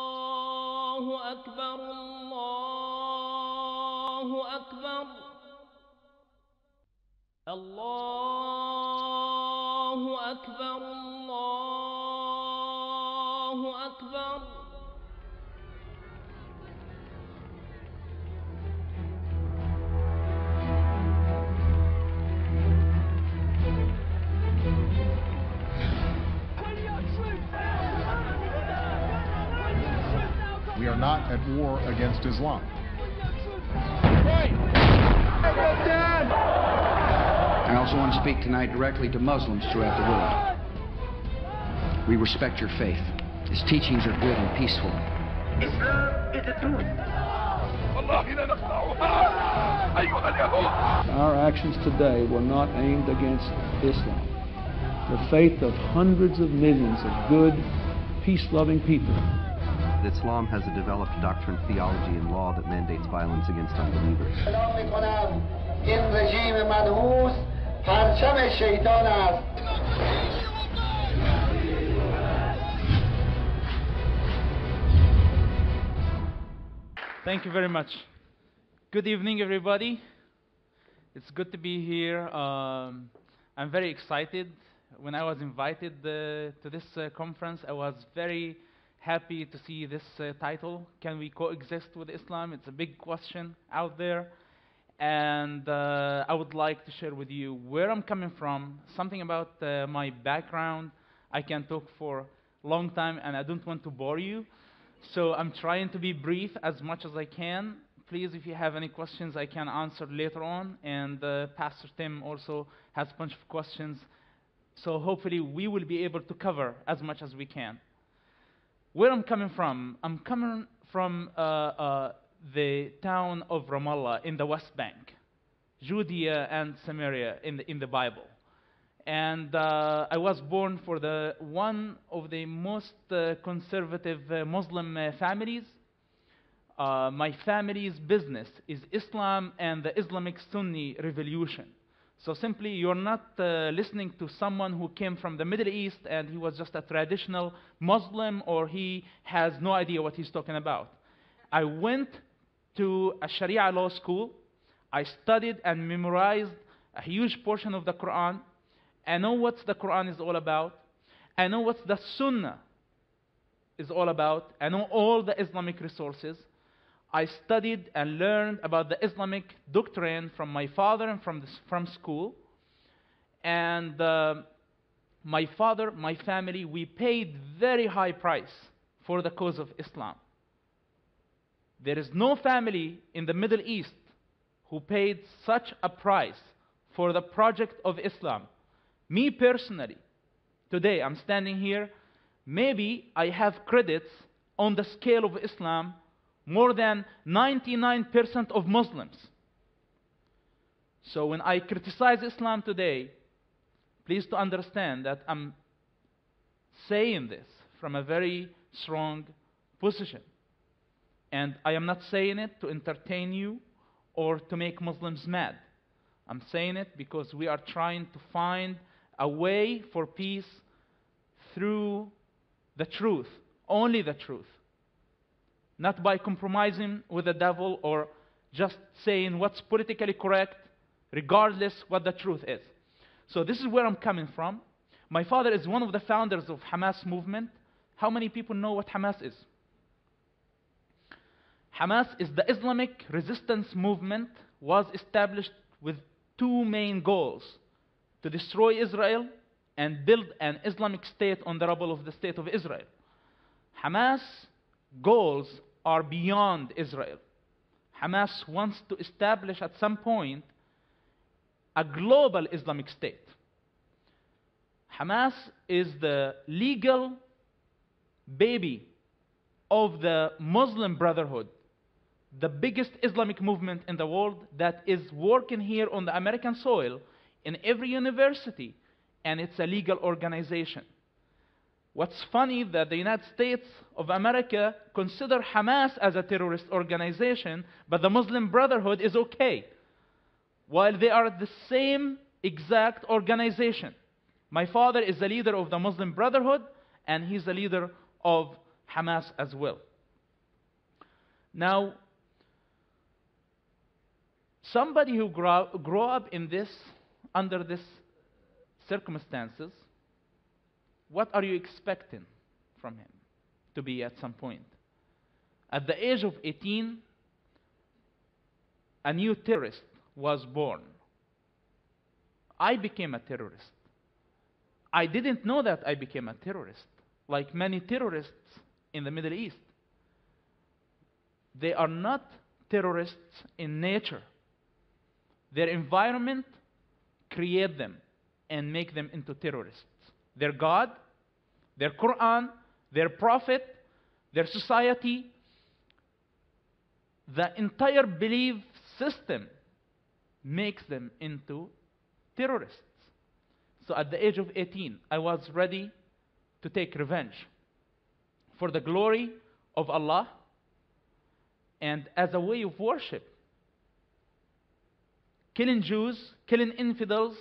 الله أكبر الله أكبر الله أكبر الله أكبر. We are not at war against Islam. I also want to speak tonight directly to Muslims throughout the world. We respect your faith. Its teachings are good and peaceful. Islam is the truth. Our actions today were not aimed against Islam. The faith of hundreds of millions of good, peace-loving people. Islam has a developed doctrine, theology, and law that mandates violence against unbelievers. Thank you very much. Good evening, everybody. It's good to be here. I'm very excited. When I was invited to this conference, I was very happy to see this title, Can We Coexist with Islam? It's a big question out there. And I would like to share with you where I'm coming from, something about my background. I can talk for a long time, and I don't want to bore you. So I'm trying to be brief as much as I can. Please, if you have any questions, I can answer later on. And Pastor Tim also has a bunch of questions. So hopefully we will be able to cover as much as we can. Where I'm coming from the town of Ramallah in the West Bank, Judea and Samaria in the Bible. And I was born for one of the most conservative Muslim families. My family's business is Islam and the Islamic Sunni revolution. So simply, you're not listening to someone who came from the Middle East and he was just a traditional Muslim, or he has no idea what he's talking about. I went to a Sharia law school. I studied and memorized a huge portion of the Quran. I know what the Quran is all about. I know what the Sunnah is all about. I know all the Islamic resources. I studied and learned about the Islamic doctrine from my father and from school. And my father, my family, we paid very high price for the cause of Islam. There is no family in the Middle East who paid such a price for the project of Islam. Me personally, today I'm standing here, maybe I have credits on the scale of Islam more than 99% of Muslims. So when I criticize Islam today, please to understand that I'm saying this from a very strong position. And I am not saying it to entertain you or to make Muslims mad. I'm saying it because we are trying to find a way for peace through the truth, only the truth. Not by compromising with the devil or just saying what's politically correct, regardless what the truth is. So this is where I'm coming from. My father is one of the founders of Hamas movement. How many people know what Hamas is? Hamas is the Islamic resistance movement, was established with two main goals: to destroy Israel and build an Islamic state on the rubble of the state of Israel. Hamas goals are beyond Israel. Hamas wants to establish at some point a global Islamic state. Hamas is the legal baby of the Muslim Brotherhood, the biggest Islamic movement in the world that is working here on the American soil in every university, and it's a legal organization. What's funny that the United States of America consider Hamas as a terrorist organization, but the Muslim Brotherhood is okay, while they are the same exact organization. My father is the leader of the Muslim Brotherhood, and he's the leader of Hamas as well. Now, somebody who grow up in this, under this circumstances, what are you expecting from him to be at some point? At the age of 18, a new terrorist was born. I became a terrorist. I didn't know that I became a terrorist. Like many terrorists in the Middle East, they are not terrorists in nature. Their environment create them and make them into terrorists. Their God, their Quran, their prophet, their society, the entire belief system makes them into terrorists. So at the age of 18, I was ready to take revenge for the glory of Allah and as a way of worship. Killing Jews, killing infidels,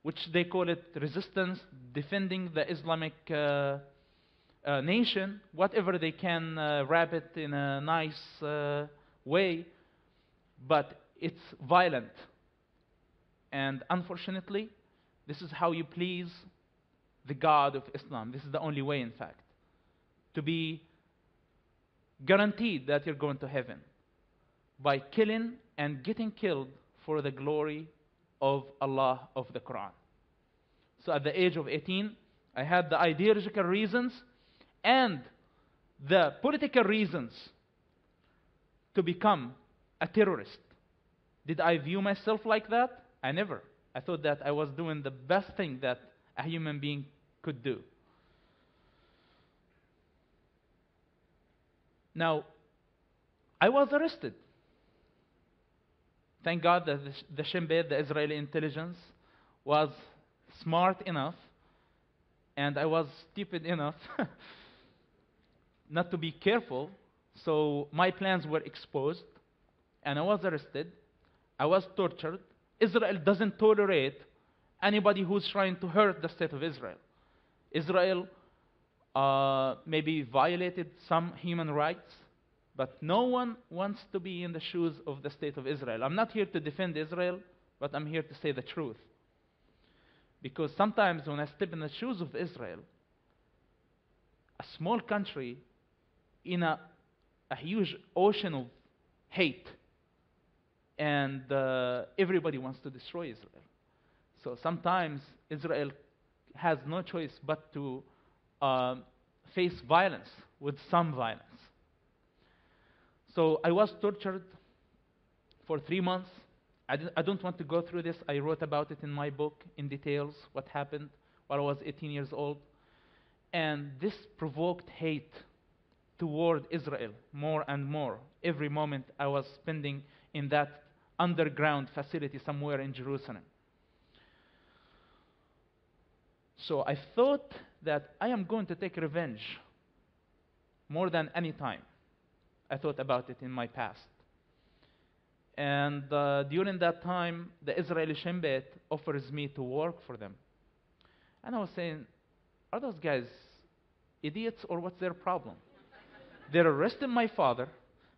which they call it resistance, defending the Islamic nation, whatever they can wrap it in a nice way, but it's violent. And unfortunately, this is how you please the God of Islam. This is the only way, in fact, to be guaranteed that you're going to heaven, by killing and getting killed for the glory of Allah, of the Quran. So at the age of 18, I had the ideological reasons and the political reasons to become a terrorist. Did I view myself like that? I never. I thought that I was doing the best thing that a human being could do. Now, I was arrested. Thank God that the Shin Bet, the Israeli intelligence, was smart enough, and I was stupid enough not to be careful. So my plans were exposed, and I was arrested. I was tortured. Israel doesn't tolerate anybody who's trying to hurt the state of Israel. Israel maybe violated some human rights, but no one wants to be in the shoes of the state of Israel. I'm not here to defend Israel, but I'm here to say the truth. Because sometimes when I step in the shoes of Israel, a small country in a huge ocean of hate, and everybody wants to destroy Israel. So sometimes Israel has no choice but to face violence with some violence. So I was tortured for 3 months. I don't want to go through this. I wrote about it in my book in details, what happened while I was 18 years old. And this provoked hate toward Israel more and more. Every moment I was spending in that underground facility somewhere in Jerusalem. So I thought that I am going to take revenge more than any time. I thought about it in my past. And during that time, the Israeli Shin Bet offers me to work for them. And I was saying, are those guys idiots or what's their problem? They're arresting my father,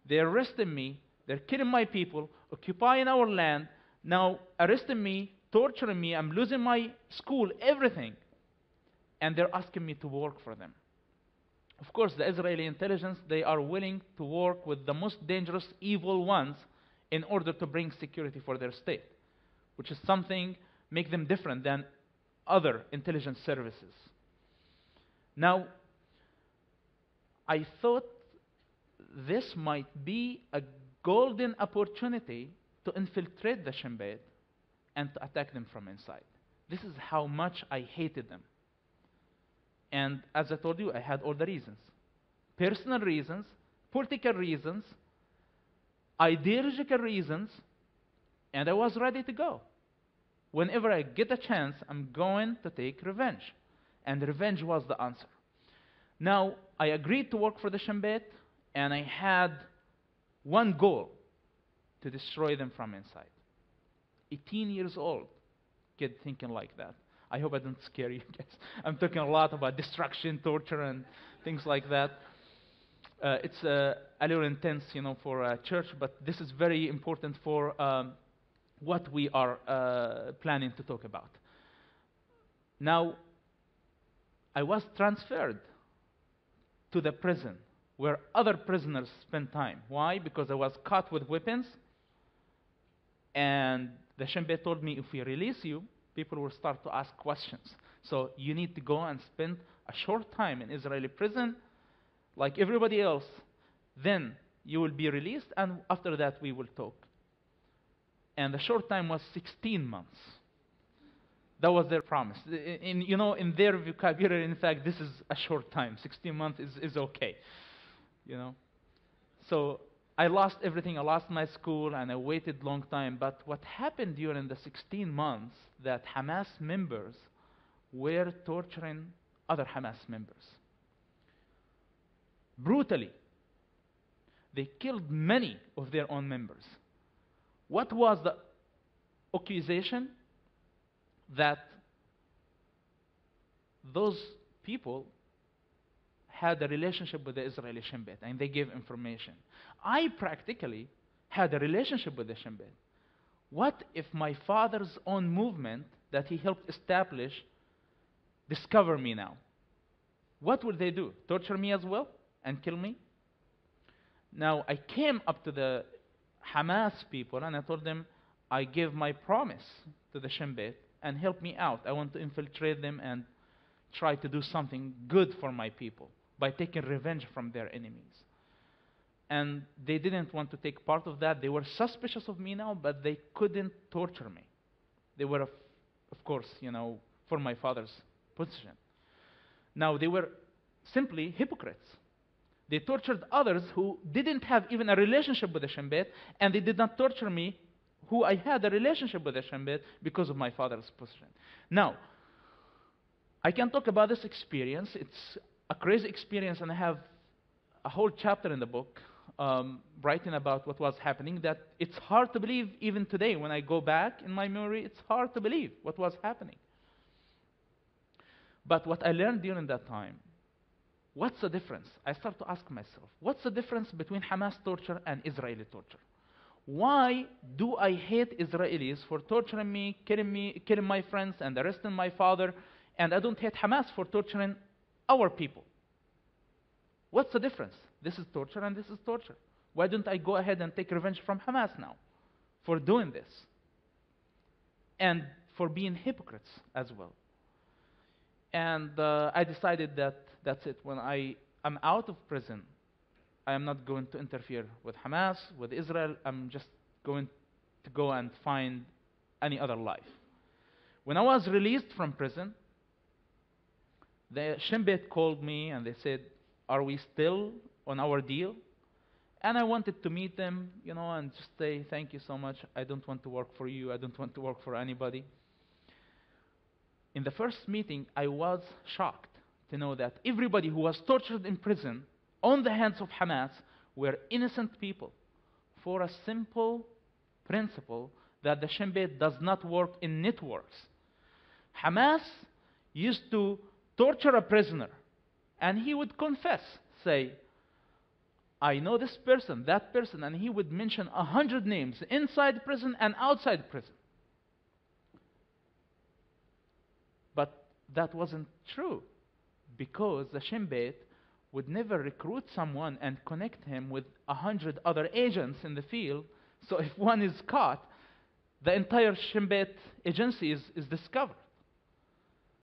they're arresting me, they're killing my people, occupying our land, now arresting me, torturing me, I'm losing my school, everything. And they're asking me to work for them. Of course, the Israeli intelligence, they are willing to work with the most dangerous, evil ones in order to bring security for their state, which is something make them different than other intelligence services. Now, I thought this might be a golden opportunity to infiltrate the Shin Bet and to attack them from inside. This is how much I hated them. And as I told you, I had all the reasons. Personal reasons, political reasons, ideological reasons, and I was ready to go. Whenever I get a chance, I'm going to take revenge. And revenge was the answer. Now, I agreed to work for the Shin Bet, and I had one goal, to destroy them from inside. 18 years old, kid thinking like that. I hope I don't scare you guys. I'm talking a lot about destruction, torture, and things like that. It's a little intense, for a church, but this is very important for what we are planning to talk about. Now, I was transferred to the prison where other prisoners spend time. Why? Because I was caught with weapons, and the Shin Bet told me, if we release you, people will start to ask questions. So you need to go and spend a short time in Israeli prison, like everybody else. Then you will be released, and after that we will talk. And the short time was 16 months. That was their promise. In their vocabulary, in fact, this is a short time. 16 months is okay. So I lost everything. I lost my school, and I waited long time. But what happened during the 16 months, that Hamas members were torturing other Hamas members. Brutally. They killed many of their own members. What was the accusation? That those people had a relationship with the Israeli Shin Bet, and they gave information. I practically had a relationship with the Shin Bet. What if my father's own movement that he helped establish discover me now? What would they do? Torture me as well and kill me? Now, I came up to the Hamas people and I told them, I gave my promise to the Shin Bet and help me out. I want to infiltrate them and try to do something good for my people by taking revenge from their enemies. And they didn't want to take part of that. They were suspicious of me now, but they couldn't torture me. They were, of course, for my father's position. Now, they were simply hypocrites. They tortured others who didn't have even a relationship with the Shin Bet, and they did not torture me, who I had a relationship with the Shin Bet because of my father's position. Now, I can talk about this experience. It's a crazy experience, and I have a whole chapter in the book writing about what was happening, that it's hard to believe even today. When I go back in my memory, it's hard to believe what was happening. But what I learned during that time, what's the difference? I start to ask myself, what's the difference between Hamas torture and Israeli torture? Why do I hate Israelis for torturing me, killing my friends, and arresting my father, and I don't hate Hamas for torturing our people? What's the difference? This is torture and this is torture. Why don't I go ahead and take revenge from Hamas now for doing this? And for being hypocrites as well. And I decided that that's it. When I am out of prison, I am not going to interfere with Hamas, with Israel. I'm just going to go and find any other life. When I was released from prison, the Shin Bet called me and they said, are we still on our deal? And I wanted to meet them, and just say, thank you so much. I don't want to work for you. I don't want to work for anybody. In the first meeting, I was shocked to know that everybody who was tortured in prison on the hands of Hamas were innocent people, for a simple principle that the Shin Bet does not work in networks. Hamas used to torture a prisoner, and he would confess, say, I know this person, that person, and he would mention 100 names inside prison and outside prison. But that wasn't true, because the Shin Bet would never recruit someone and connect him with 100 other agents in the field. So if one is caught, the entire Shin Bet agency is discovered.